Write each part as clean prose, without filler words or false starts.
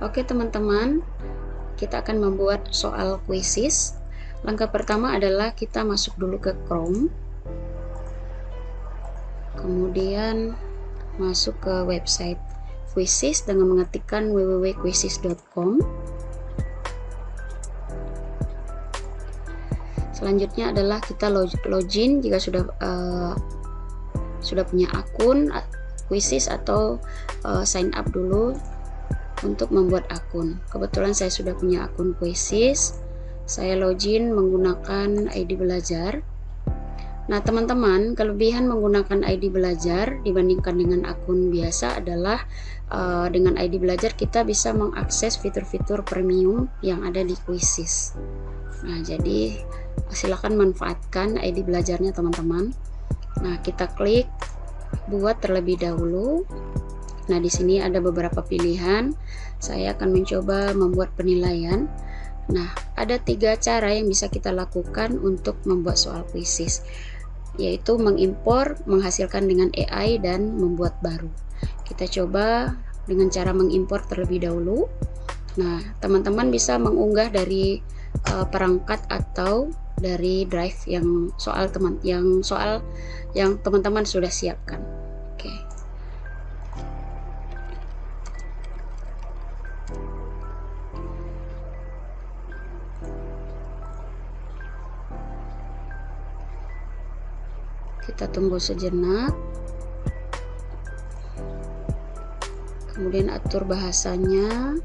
Oke teman-teman, kita akan membuat soal quizzes. Langkah pertama adalah kita masuk dulu ke Chrome, kemudian masuk ke website quizzes dengan mengetikkan www.quizzes.com. Selanjutnya adalah kita login jika sudah punya akun quizzes atau sign up dulu untuk membuat akun. Kebetulan saya sudah punya akun quizzes. Saya login menggunakan ID belajar. Nah teman-teman, kelebihan menggunakan ID belajar dibandingkan dengan akun biasa adalah dengan ID belajar kita bisa mengakses fitur-fitur premium yang ada di quizzes. Nah jadi silakan manfaatkan ID belajarnya teman-teman. Nah kita klik buat terlebih dahulu. Nah di sini ada beberapa pilihan. Saya akan mencoba membuat penilaian. Nah ada 3 cara yang bisa kita lakukan untuk membuat soal quizzes, yaitu mengimpor, menghasilkan dengan AI, dan membuat baru. Kita coba dengan cara mengimpor terlebih dahulu. Nah, teman-teman bisa mengunggah dari perangkat atau dari drive yang teman-teman sudah siapkan. Oke. Kita tunggu sejenak. Kemudian atur bahasanya.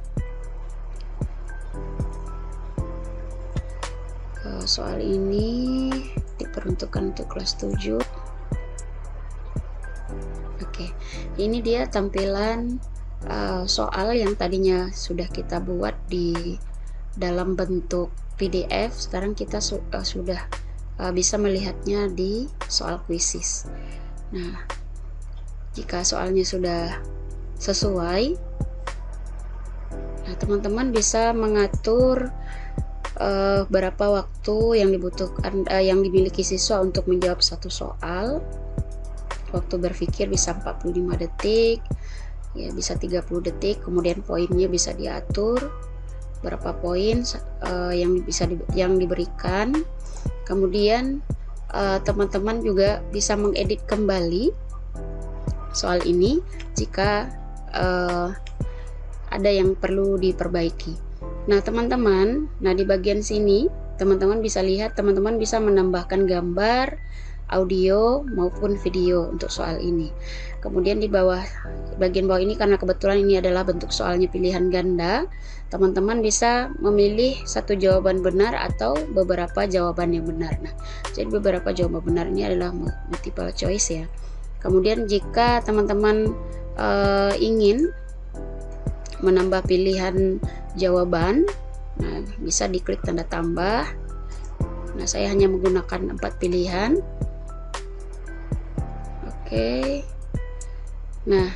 Soal ini diperuntukkan untuk kelas 7. Oke, ini dia tampilan soal yang tadinya sudah kita buat di dalam bentuk PDF. Sekarang kita sudah bisa melihatnya di soal quizzes. Nah, jika soalnya sudah sesuai, nah teman-teman bisa mengatur berapa waktu yang dibutuhkan yang dimiliki siswa untuk menjawab satu soal. Waktu berpikir bisa 45 detik, ya bisa 30 detik. Kemudian poinnya bisa diatur berapa poin yang diberikan. Kemudian teman-teman juga bisa mengedit kembali soal ini jika ada yang perlu diperbaiki. Nah teman-teman, di bagian sini teman-teman bisa lihat, teman-teman bisa menambahkan gambar, audio maupun video untuk soal ini. Kemudian di bagian bawah ini, karena kebetulan ini adalah bentuk soalnya pilihan ganda, teman-teman bisa memilih satu jawaban benar atau beberapa jawaban yang benar. Nah, jadi beberapa jawaban benar ini adalah multiple choice ya. Kemudian jika teman-teman ingin menambah pilihan jawaban, nah bisa diklik tanda tambah. Nah saya hanya menggunakan 4 pilihan. Oke. Nah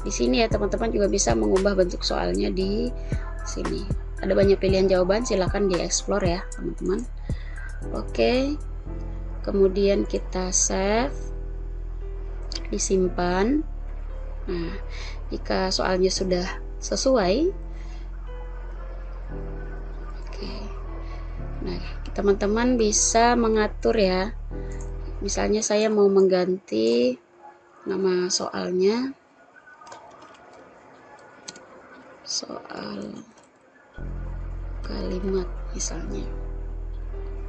di sini ya teman-teman juga bisa mengubah bentuk soalnya di sini. Ada banyak pilihan jawaban, silahkan dieksplor ya teman-teman. Oke. Kemudian kita save, disimpan. Nah jika soalnya sudah sesuai, oke, nah teman-teman bisa mengatur ya. Misalnya saya mau mengganti nama soalnya, soal kalimat misalnya.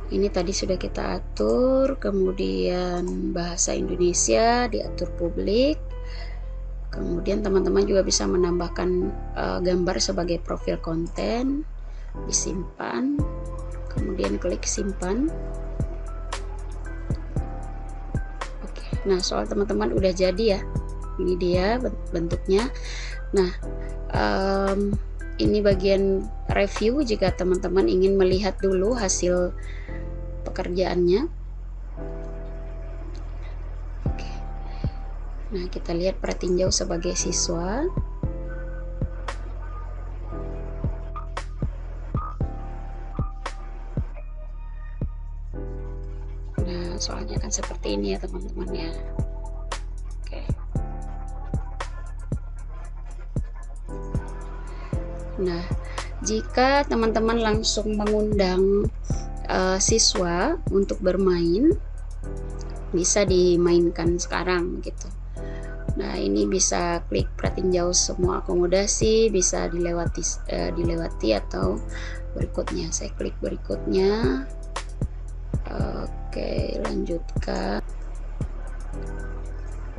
Ini tadi sudah kita atur. Kemudian bahasa Indonesia diatur publik. Kemudian teman-teman juga bisa menambahkan gambar sebagai profil konten, disimpan, kemudian klik simpan. Oke, nah soal teman-teman udah jadi ya. Ini dia bentuknya. Nah, ini bagian review jika teman-teman ingin melihat dulu hasil pekerjaannya. Nah, kita lihat pratinjau sebagai siswa. Nah, soalnya kan seperti ini ya teman-teman ya. Oke. Nah, jika teman-teman langsung mengundang siswa untuk bermain, bisa dimainkan sekarang gitu. Nah, ini bisa klik perhatiin jauh semua akomodasi, bisa dilewati atau berikutnya. Saya klik berikutnya. Oke, lanjutkan.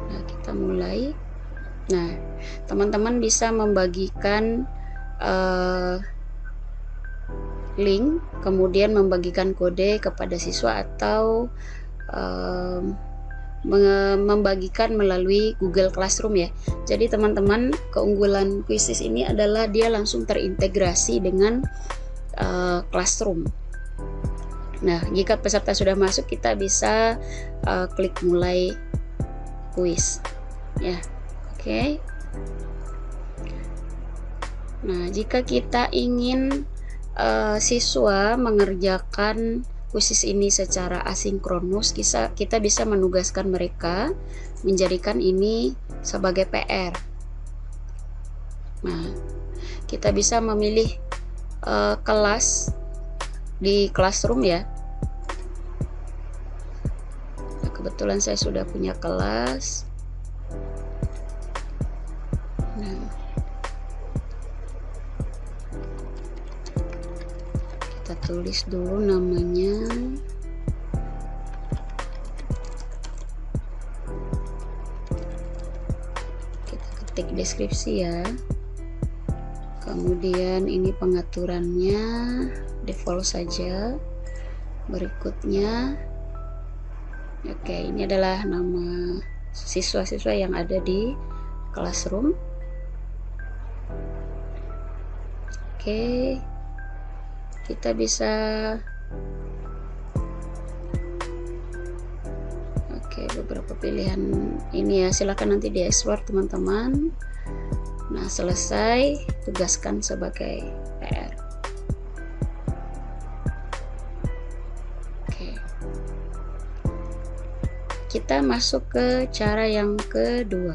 Nah, kita mulai. Nah, teman-teman bisa membagikan link, kemudian membagikan kode kepada siswa atau membagikan melalui Google Classroom ya. Jadi teman-teman, keunggulan Quizizz ini adalah dia langsung terintegrasi dengan Classroom. Nah, jika peserta sudah masuk, kita bisa klik mulai kuis ya. Oke. Nah, jika kita ingin siswa mengerjakan Quizizz ini secara asinkronus, kita bisa menugaskan mereka menjadikan ini sebagai PR. Nah, kita bisa memilih kelas di Classroom ya. Nah, kebetulan saya sudah punya kelas. Nah, kita tulis dulu namanya. Kita ketik deskripsi ya. Kemudian ini pengaturannya default saja. Berikutnya, oke, ini adalah nama siswa-siswa yang ada di Classroom. Oke, kita bisa beberapa pilihan ini ya, silakan nanti dieksplor teman-teman. Nah, selesai, tugaskan sebagai PR. Oke, kita masuk ke cara yang kedua.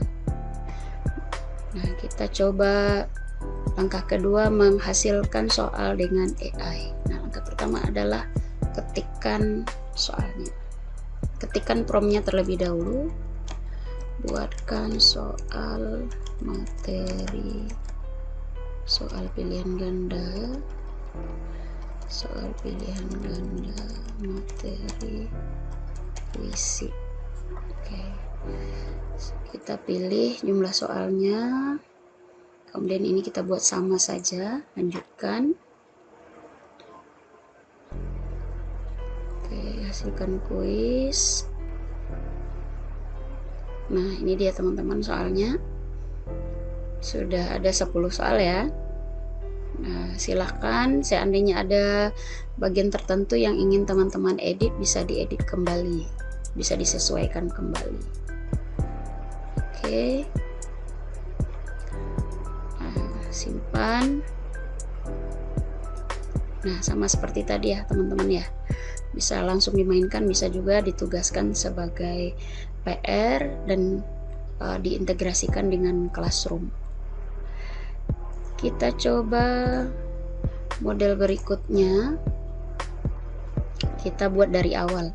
Nah, kita coba langkah kedua, menghasilkan soal dengan AI. Nah, langkah pertama adalah ketikkan soalnya. Ketikkan promptnya terlebih dahulu. Buatkan soal materi, soal pilihan ganda, materi puisi. Oke, kita pilih jumlah soalnya, kemudian ini kita buat sama saja, lanjutkan. Oke, hasilkan kuis. Nah, ini dia teman-teman soalnya. Sudah ada 10 soal ya. Nah, silahkan seandainya ada bagian tertentu yang ingin teman-teman edit, bisa diedit kembali, bisa disesuaikan kembali. Oke. Nah, simpan. Nah, sama seperti tadi ya teman-teman ya. Bisa langsung dimainkan, bisa juga ditugaskan sebagai PR dan diintegrasikan dengan Classroom. Kita coba model berikutnya. Kita buat dari awal.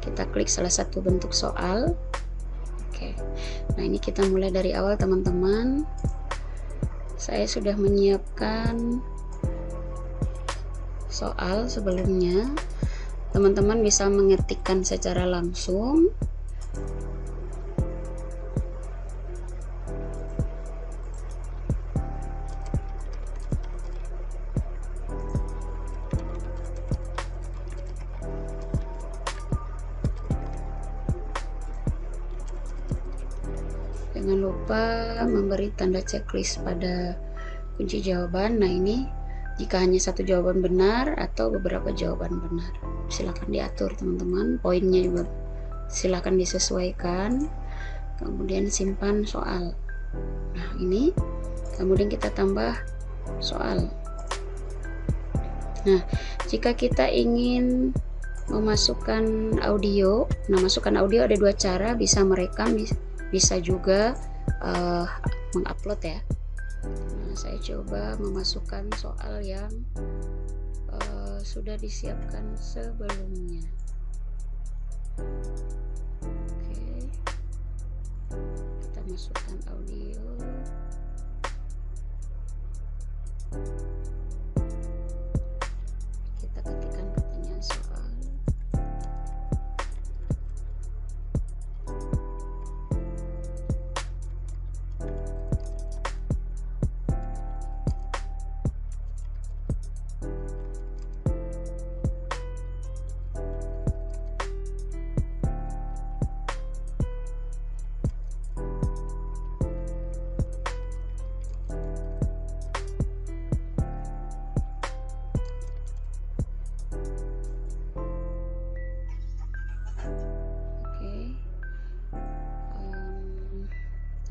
Kita klik salah satu bentuk soal. Oke. Nah, ini kita mulai dari awal teman-teman. Saya sudah menyiapkan soal sebelumnya. Teman-teman bisa mengetikkan secara langsung. Jangan lupa memberi tanda checklist pada kunci jawaban. Nah, ini jika hanya satu jawaban benar atau beberapa jawaban benar, silakan diatur teman-teman. Poinnya juga silakan disesuaikan. Kemudian simpan soal. Nah, ini kemudian kita tambah soal. Nah, jika kita ingin memasukkan audio, nah masukkan audio ada dua cara, bisa merekam, bisa juga mengupload ya. Nah, saya coba memasukkan soal yang sudah disiapkan sebelumnya. Oke, kita masukkan audio. Kita ketikkan pertanyaan soal.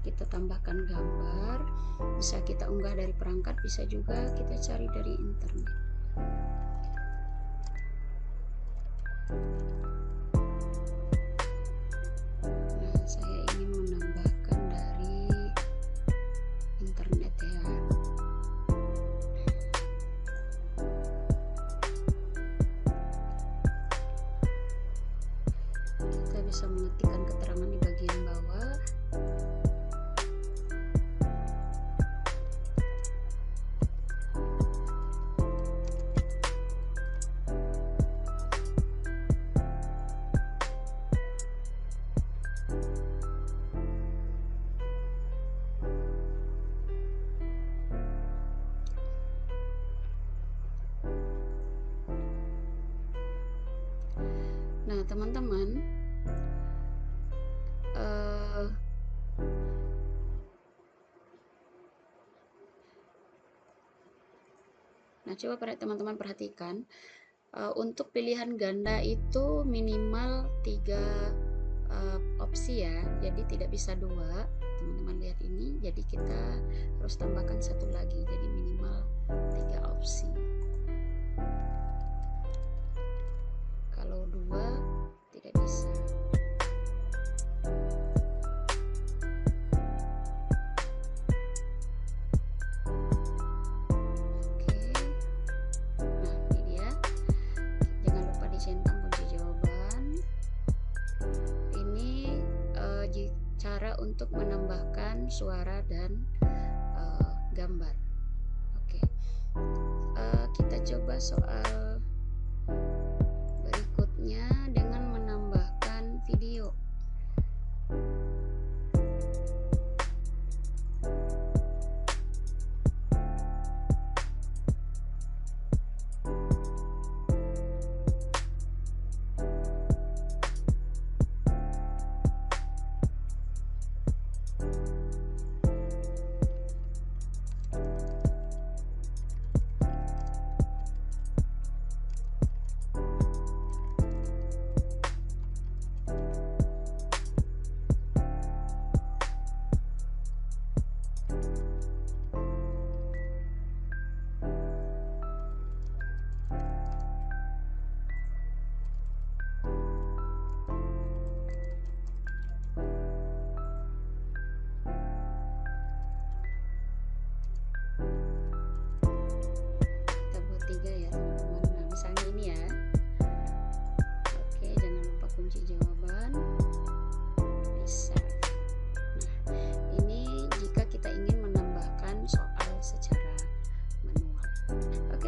Kita tambahkan gambar, bisa kita unggah dari perangkat, bisa juga kita cari dari internet. Nah, saya ingin menambahkan dari internet ya. Kita bisa mengetikkan keterangan di bagian bawah. Nah, teman-teman, nah coba teman-teman perhatikan, untuk pilihan ganda itu minimal 3 opsi ya, jadi tidak bisa 2. Teman-teman lihat ini, jadi kita harus tambahkan 1 lagi, jadi minimal 3 opsi. Kalau 2 tidak bisa. Oke, nah ini dia, jangan lupa dicentang kunci jawaban. Ini cara untuk menambahkan suara dan gambar. Oke, kita coba soal berikutnya dengan menambahkan video.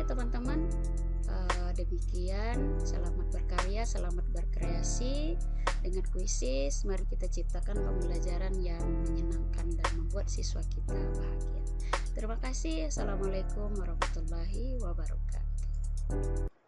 Teman-teman, demikian, selamat berkarya, selamat berkreasi dengan kuisis. Mari kita ciptakan pembelajaran yang menyenangkan dan membuat siswa kita bahagia. Terima kasih. Assalamualaikum warahmatullahi wabarakatuh.